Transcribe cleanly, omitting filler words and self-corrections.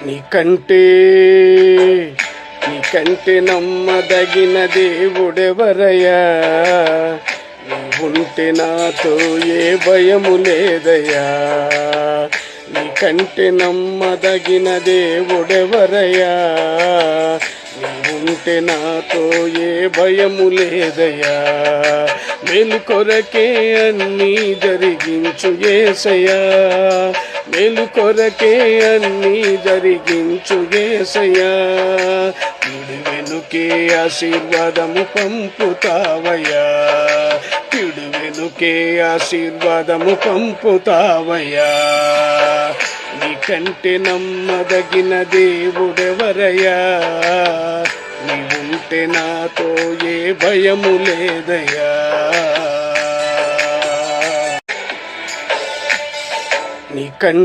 నీకంటే నీకంటే నమ్మదగిన దేవుడెవరయ్యా? నీవుంటే నాతో ఏ భయము లేదయ్యా. నీకంటే నమ్మదగిన దేవుడెవరయ్యా? నీవుంటే నాతో ఏ భయము లేదయ్యా. మేలు కొరకే అన్నీ జరిగించు యేసయ్యా, మేలు కొరకే అన్నీ జరిగించు యేసయ్యా. పిడి వెనుకే ఆశీర్వాదము పంపుతావయ్యా, పిడి వెనుకే ఆశీర్వాదము పంపుతావయ్యా. నీకంటే నమ్మదగిన దేవుడెవరయ్యా? నీవుంటే నాతో ఏ భయము లేదయ్యా. నీకంటే